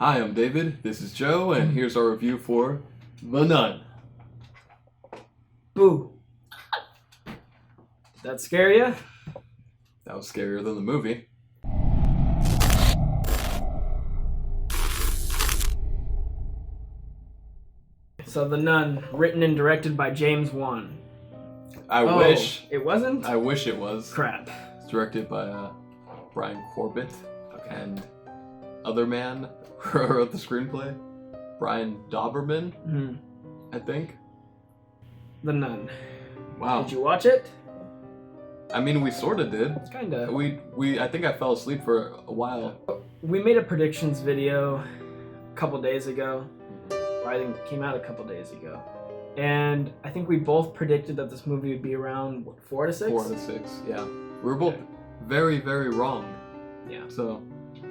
Hi, I'm David, this is Joe, and here's our review for The Nun. Boo. Did that scare you? That was scarier than the movie. So The Nun, written and directed by James Wan. I wish It wasn't? it was. Crap. It's directed by Brian Corbett and other man who wrote the screenplay, Brian Doberman, I think. The Nun. Wow. Did you watch it? I mean, we sort of did. Kinda. I think I fell asleep for a while. We made a predictions video a couple days ago. I think it came out a couple days ago. And I think we both predicted that this movie would be around, 4 to 6? 4 to 6, yeah. We were both very, very wrong. Yeah. So,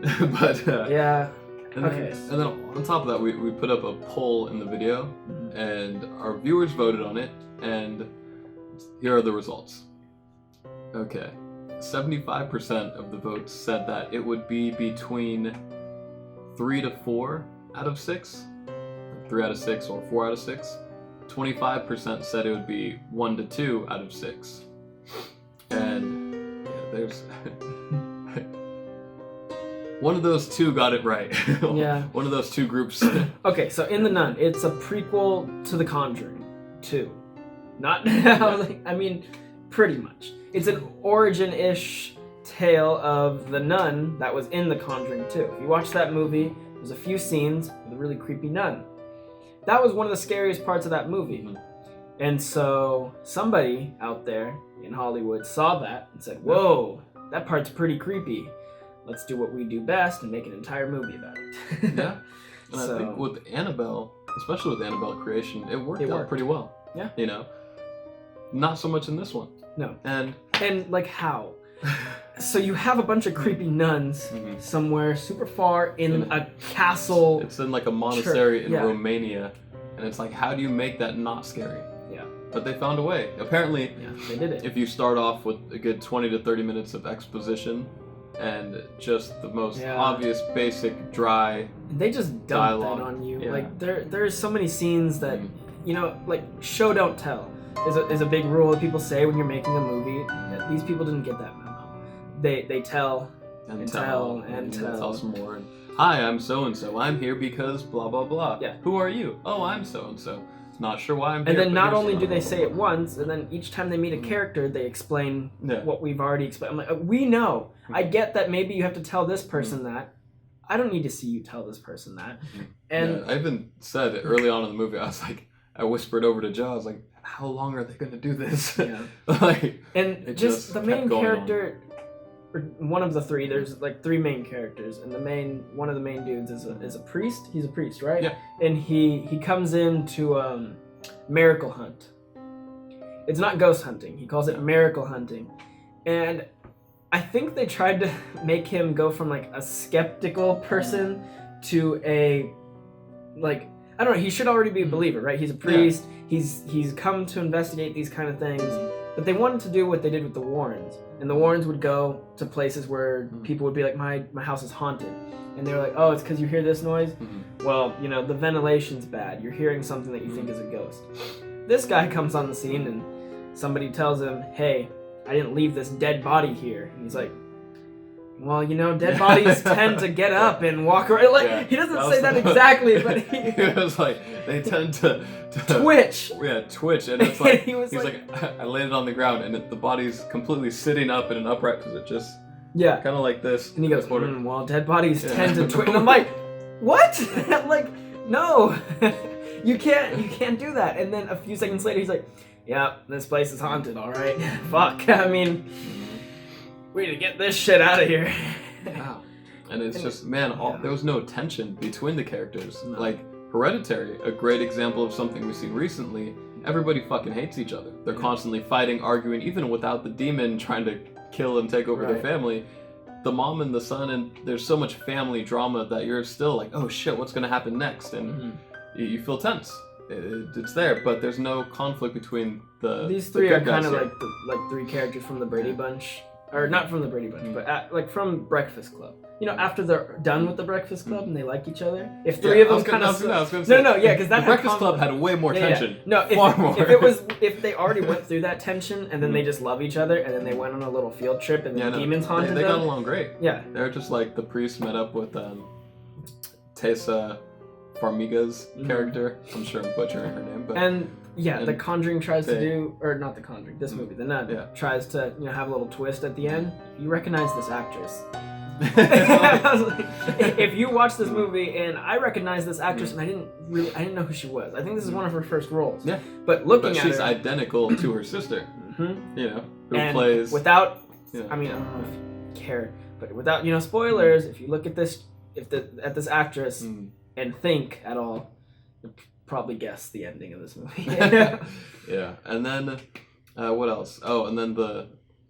but... yeah. And then on top of that, we put up a poll in the video, and our viewers voted on it, and here are the results. Okay. 75% of the votes said that it would be between 3 to 4 out of 6. 3 out of 6 or 4 out of 6. 25% said it would be 1 to 2 out of 6. And yeah, there's one of those two got it right. Yeah. One of those two groups. Okay, so in The Nun, it's a prequel to The Conjuring 2. Not, I mean, pretty much. It's an origin-ish tale of the nun that was in The Conjuring 2. If you watch that movie, there's a few scenes with a really creepy nun. That was one of the scariest parts of that movie. And so somebody out there in Hollywood saw that and said, whoa, that part's pretty creepy. Let's do what we do best and make an entire movie about it. Yeah. And I think with Annabelle, especially with Annabelle Creation, it worked out pretty well. Yeah. You know? Not so much in this one. No. And like how? So you have a bunch of creepy nuns somewhere super far in a castle. It's in like a monastery in Yeah. Romania. And it's like, how do you make that not scary? Yeah. But they found a way. Apparently, Yeah, they did it. if you start off with a good 20 to 30 minutes of exposition and just the most obvious, basic, dry they just dump dialogue. that on you. Yeah. Like there's so many scenes that you know, like show don't tell is a big rule that people say when you're making a movie. These people didn't get that memo. They tell and tell and tell some more. And, hi, I'm so and so. I'm here because blah blah blah. Yeah. Who are you? Oh, I'm so and so. Not sure why I'm here. And then but not here's only the do they number. say it once, and then each time they meet a character, they explain Yeah. what we've already explained. I'm like, we know. I get that maybe you have to tell this person that. I don't need to see you tell this person that. And I even said early on in the movie, I whispered over to Joe, I was like, how long are they going to do this? Yeah. Like, and it just the kept main going character, or one of the three, there's like three main characters, and one of the main dudes is a priest. He's a priest, right? Yeah. And he comes into miracle hunt. It's not ghost hunting. He calls it miracle hunting. And I think they tried to make him go from like a skeptical person to a like, I don't know, he should already be a believer, right? He's a priest. Yeah. He's come to investigate these kind of things. But they wanted to do what they did with the Warrens. And the Warrens would go to places where people would be like, my house is haunted. And they were like, oh, it's because you hear this noise? Well, you know, the ventilation's bad. You're hearing something that you think is a ghost. This guy comes on the scene and somebody tells him, hey, I didn't leave this dead body here. And he's like, well, you know, dead bodies tend to get up and walk around. Like, he doesn't say that exactly, but he was like, they tend to twitch. Yeah, twitch. And it's like, he was like, I laid it on the ground and the body's completely sitting up in an upright position. Just kind of like this. And he goes, well, dead bodies tend to twitch. And I'm like, what? Like, no, you can't do that. And then a few seconds later, he's like, yeah, this place is haunted, all right. Fuck, I mean, we need to get this shit out of here. Wow. And it's just, man, there was no tension between the characters. No. Like, Hereditary, a great example of something we've seen recently, everybody fucking hates each other. They're constantly fighting, arguing, even without the demon trying to kill and take over their family. The mom and the son, and there's so much family drama that you're still like, oh shit, what's gonna happen next? And you feel tense. It's there, but there's no conflict between these three are kind of like three characters from the Brady Bunch, or not from the Brady Bunch, but like from Breakfast Club. after they're done with the Breakfast Club and they like each other, if three of them kind of because the Breakfast Club had way more tension. No, far more. if they already went through that tension and then they just love each other and then they went on a little field trip and the demons haunted they them. got along great. Yeah, they're just like the priest met up with Tessa Farmiga's character. I'm sure I'm butchering her name, but The Conjuring tries to do, or not The Conjuring, this movie, The Nun, tries to have a little twist at the end. You recognize this actress. I was like, if you watch this movie and I recognize this actress and I didn't know who she was. I think this is one of her first roles. Yeah. But looking at her, she's identical to her sister. Who plays without I mean, I don't know if you care, but without spoilers, if you look at this at this actress and think at all, you'll probably guess the ending of this movie. Yeah. And then what else? Oh, and then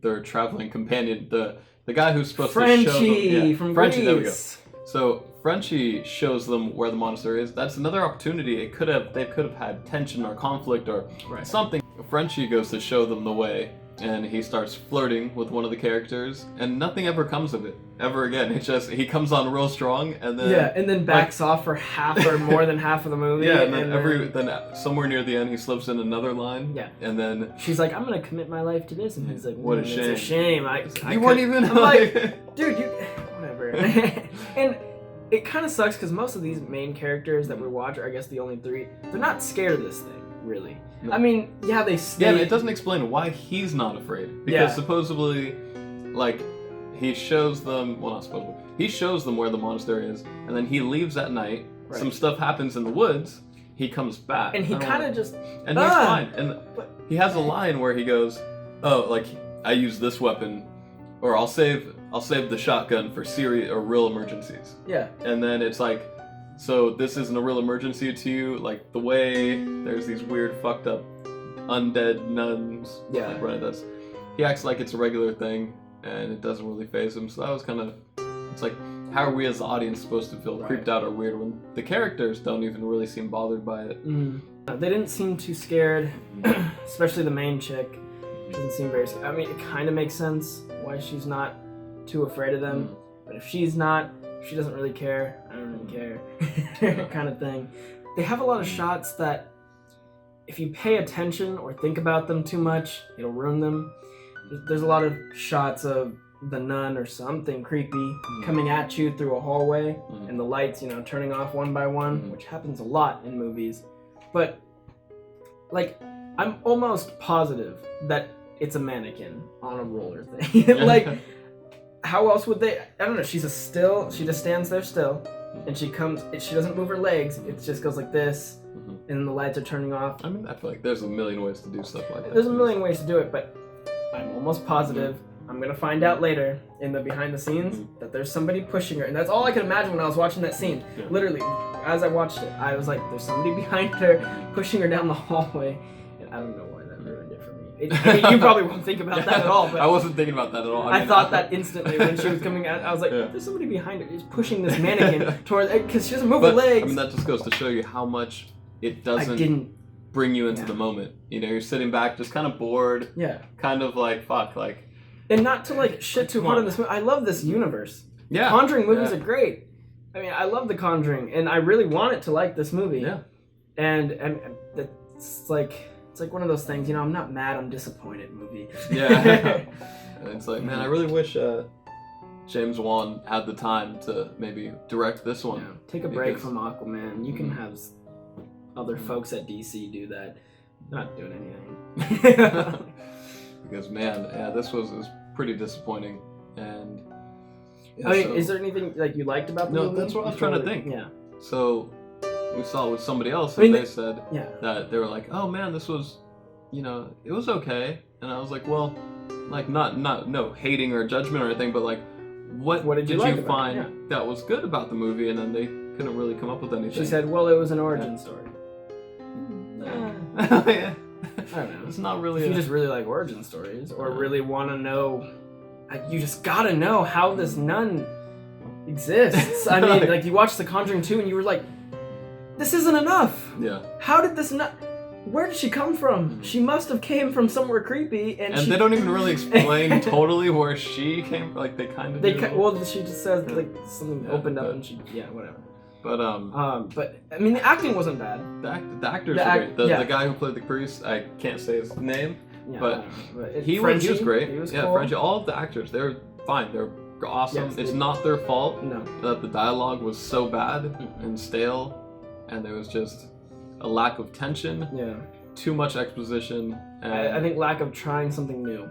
their traveling companion, the guy who's supposed to show them from Frenchie, Greece. there we go. So Frenchie shows them where the monastery is. That's another opportunity. They could have had tension or conflict or something. Frenchie goes to show them the way, and he starts flirting with one of the characters, and nothing ever comes of it ever again. It's just he comes on real strong, and then backs off for half or more than half of the movie. Yeah, and then somewhere near the end he slips in another line. Yeah, and then she's like, "I'm gonna commit my life to this," and he's like, "What a shame! It's a shame. You weren't even." I'm like, dude, you whatever. And it kind of sucks because most of these main characters that we watch, or I guess the only three, they're not scared of this thing, really. No. I mean, they stay. Yeah, it doesn't explain why he's not afraid. Because supposedly, like, he shows them, well, not supposedly, he shows them where the monastery is, and then he leaves at night, some stuff happens in the woods, he comes back. And he kind of just... And he's fine. And he has a line where he goes, oh, like, I use this weapon, or I'll save the shotgun for serious or real emergencies. Yeah. And then it's like, so this isn't a real emergency to you? Like, the way there's these weird, fucked up, undead nuns like running this. He acts like it's a regular thing, and it doesn't really faze him. So that was kind of, it's like, how are we as the audience supposed to feel creeped out or weird when the characters don't even really seem bothered by it? They didn't seem too scared, especially the main chick. Doesn't seem very scared. I mean, it kind of makes sense why she's not too afraid of them. But if she's not, she doesn't really care. I don't really care, kind of thing. They have a lot of shots that, if you pay attention or think about them too much, it'll ruin them. There's a lot of shots of the nun or something creepy coming at you through a hallway, and the lights, turning off one by one, which happens a lot in movies. But, like, I'm almost positive that it's a mannequin on a roller thing. Like, how else would they? I don't know. She just stands there still, and she doesn't move her legs. It just goes like this, and the lights are turning off. I mean, I feel like there's a million ways to do stuff like that. There's a million ways to do it, but I'm almost positive. I'm gonna find out later in the behind the scenes that there's somebody pushing her, and that's all I could imagine when I was watching that scene. Literally, as I watched it, I was like, "There's somebody behind her pushing her down the hallway," and I don't know why that ruined it for me. I mean, you probably won't think about that at all. But I wasn't thinking about that at all. I thought that instantly when she was coming out. I was like, "There's somebody behind her. She's pushing this mannequin towards because she doesn't move her legs." I mean, that just goes to show you how much it doesn't bring you into the moment. You're sitting back, just kind of bored. Yeah. Kind of like fuck, like. And not to like shit too hard on this movie. I love this universe. Yeah. Conjuring movies are great. I mean, I love The Conjuring, and I really wanted to like this movie. Yeah. And it's like one of those things. I'm not mad. I'm disappointed. Movie. Yeah. And it's like, man, I really wish James Wan had the time to maybe direct this one. Yeah. Take a break from Aquaman. You can have other folks at DC do that. They're not doing anything. Because man, this was pretty disappointing. And I mean, is there anything like you liked about the movie? No, that's what I was trying to think. Yeah. So we saw it with somebody else, and they said that they were like, "Oh man, this was, it was okay." And I was like, "Well, like not no hating or judgment or anything, but like, what did you find that was good about the movie?" And then they couldn't really come up with anything. She said, "Well, it was an origin story." Yeah. I don't know. It's not really. If you just really like origin stories, or really want to know, you just gotta know how this nun exists. I mean, like you watched The Conjuring 2 and you were like, "This isn't enough." Yeah. How did this nun? where did she come from? She must have came from somewhere creepy, and they don't even really explain totally where she came from. Like, they kind of do. Well, she just says like something opened up, and whatever. But I mean, the acting wasn't bad. The actors were great. The guy who played the priest, I can't say his name, but he was great. He was cool. Frenchie. All of the actors, they're fine. They're awesome. Yes, it's not their fault No. that the dialogue was so bad and stale, and there was just a lack of tension. Yeah. Too much exposition. And I think lack of trying something new.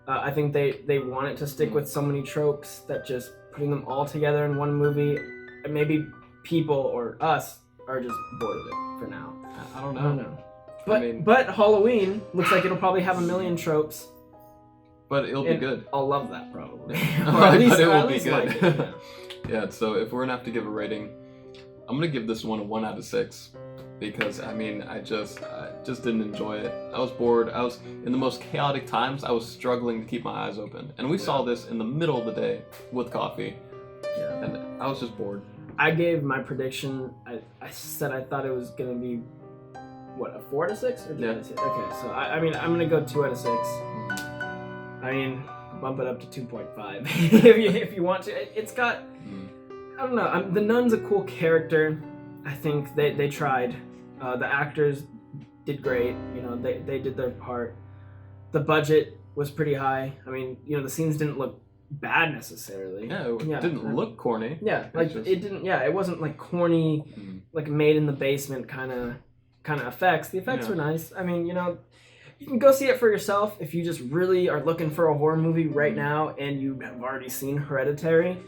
I think they wanted to stick with so many tropes that just putting them all together in one movie, and maybe people or us are just bored of it for now. I don't know. But Halloween looks like it'll probably have a million tropes. But it'll be good. I'll love that probably. Or at least it will be good. Like it, yeah. So if we're gonna have to give a rating, I'm gonna give this one a 1 out of 6. Because I mean, I just didn't enjoy it. I was bored. I was in the most chaotic times. I was struggling to keep my eyes open, and we saw this in the middle of the day with coffee, and I was just bored. I gave my prediction. I said I thought it was gonna be what, a 4 out of 6 or 2 out of 6? Okay, so I mean I'm gonna go 2 out of 6. I mean, bump it up to 2.5 if you want to. It's got I don't know. The Nun's a cool character. I think they tried. The actors did great. You know, they did their part. The budget was pretty high. I mean, you know, the scenes didn't look bad necessarily. Yeah, it didn't look corny. Yeah, like it didn't. Yeah, it wasn't like corny, like made in the basement kind of effects. The effects were nice. I mean, you know, you can go see it for yourself if you just really are looking for a horror movie right now and you have already seen Hereditary.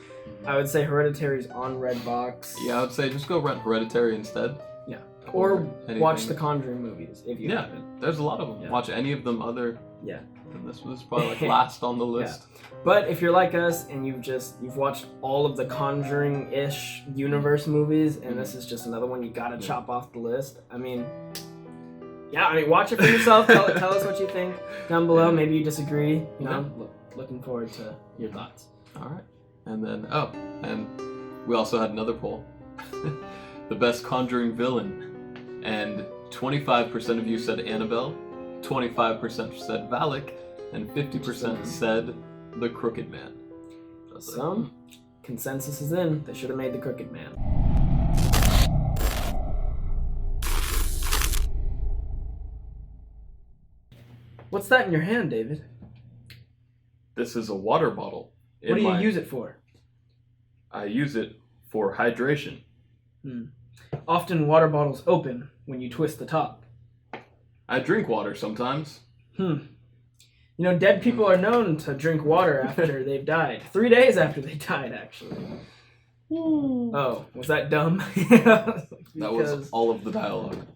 I would say Hereditary's on Redbox. Yeah, I would say just go rent Hereditary instead. Yeah. Or watch the Conjuring movies if you haven't. There's a lot of them. Yeah. Watch any of them other. Yeah. And this was probably like last on the list. Yeah. But if you're like us and you've watched all of the Conjuring-ish universe movies and this is just another one you gotta chop off the list, I mean, watch it for yourself. Tell us what you think down below. Maybe you disagree. You know, looking forward to your thoughts. All right. And then, and we also had another poll. The best Conjuring villain. And 25% of you said Annabelle, 25% said Valak, and 50% said the Crooked Man. So, consensus is in. They should have made the Crooked Man. What's that in your hand, David? This is a water bottle. What do you use it for? I use it for hydration. Often water bottles open when you twist the top. I drink water sometimes. You know, dead people are known to drink water after they've died. 3 days after they died, actually. Oh, was that dumb? That was all of the dialogue.